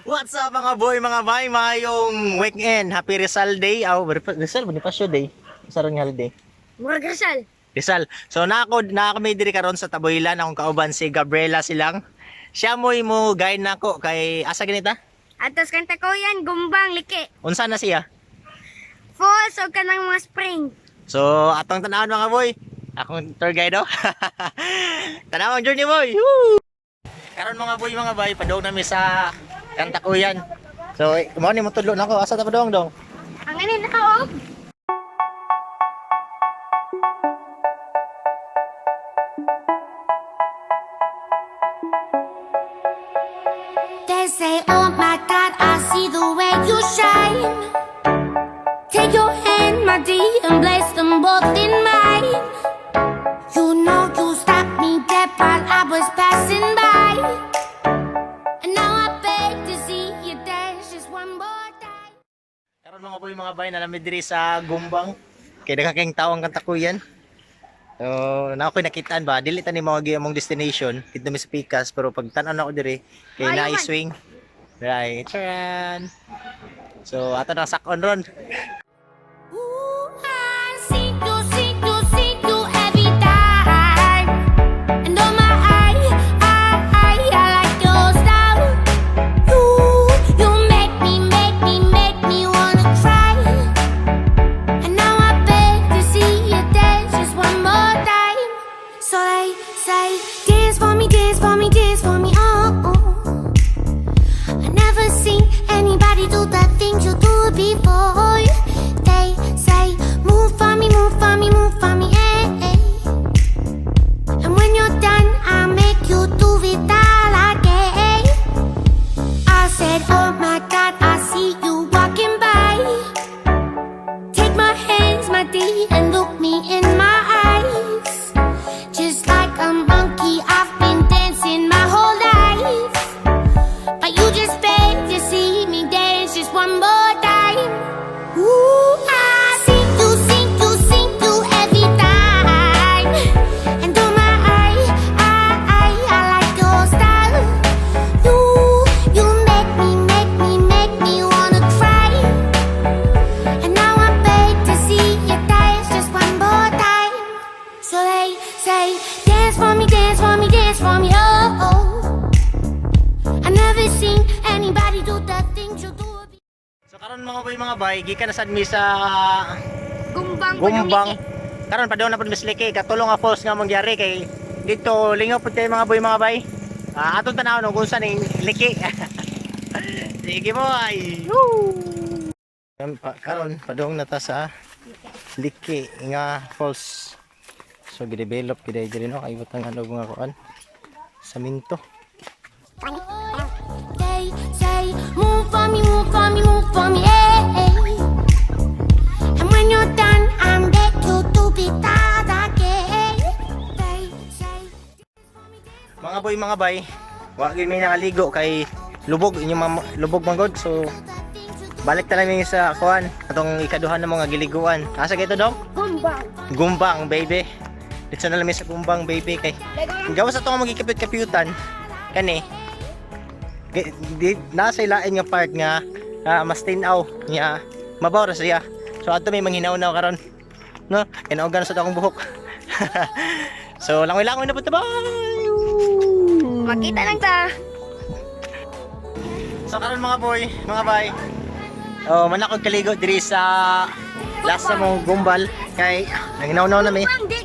What's up mga boy, mga bay, mayong weekend. Happy Rizal Day. Rizal, Bonifacio Day. Sarang holiday. Murag Rizal. Rizal. So na kami diri karon sa Taboylan, akong kauban si Gabriela silang. Siya mo guide nako kay asa ganita? Atos kanta ko yan, gumbang, liki. Unsa na siya? Falls o kanang mga spring. So atong tanawon mga boy. Akong tour guide oh. Tanawon journey boy. Woo! Karon mga boy, mga bay, padong nami sa Kantakuyan. So, mo ni mo tudlo nako, asa ta padong dong? Ang ani nakaog. They say, oh my God, I see the way you shine. Take your hand, my dear, and place them both in mine. You know you stopped me dead while I was passing by. And now I beg to see you dance just one more time. Karon mga boy, mga bay, nalamid diri sa Gumbang. Kay daghang tawo ang Kantakuyan. So, na ako'y nakitaan ba, dili ta ni mga among destination, dito mi sa Pikas, pero pag tan-aw na ako diri, kay Ayaw naay man. swing. Right, charan. So, ato na sakon ron. Ooh, I see you every time. And oh my, I like your style. You make me wanna cry. And now I beg to see you dance just one more time. So they say, dance for me, dance for me, dance for me, oh. I never seen anybody do the things you do before. They say, move for me, move for me, move for me, eh, eh. And when you're done, I'll make you do it all again. I said, oh my God, I see you walking by. Take my hands, my dear, and look me in my eyes. Just like a monkey, I've been dancing my whole life. But you just beg to see me dance just one more time. Ooh, I see you every time. And oh my, I like your style. You make me wanna cry. And now I beg to see you dance just one more time. So they say, dance for me, dance for me, dance for me, oh, oh. I never seen anybody do the things you do. So, karon mga bay, gikan na sad mi sa Gumbang. Gumbang. Karon padong na pud mis liki, katulong nga falls nga mangyari kay dito lingaw pud kay mga boy, mga bay. Atong tanawon kung saan ning liki. Sige boy. Woo! Karon padong na ta sa liki nga falls. So gidevelop gid diri no kay butang ano nga kuan. Saminto. They say, move for me, move for me, move for me, eh, eh. And when you're done, I'm back to do it all again. They say, Mga boy, mga bay, wa gyud mi nakaligo kay lubog inyong lubog manggod. So balik ta lang sa kuan atong ikaduhan na mga giliguan. Asa kay to dong? Gumbang. Gumbang baby. Dito na lang mi sa Gumbang baby kay gawas ato nga magikapit-kapiutan kani. Nasa ilain nga part nga mas tinaw niya mabaw ra siya. So ato may manghinaw-naw karon. No? Kinaugan sa akong buhok. So langoy-langoy na po ta. Bye. Makita lang ta. So karon mga boy, mga bay. Oh, manakog kaligo diri sa lasa mong gumbal kay nanginaw-naw na mi. Gumbang, di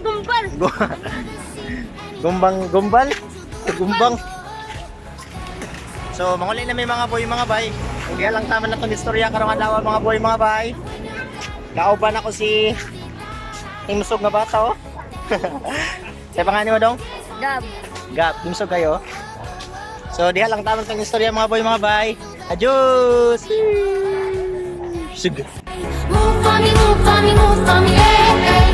gumbal. Gumbang. So manguli na may mga boy, mga bay. Kaya lang tama na tong istorya karong adlaw mga boy, mga bay. Kauban ako si Imsog nga bata oh. Sa pangalan mo dong? Gab. Imsog kayo. So diha lang tama tong istorya mga boy, mga bay. Adios. Sige. move for me, move for me, move for me, eh, eh.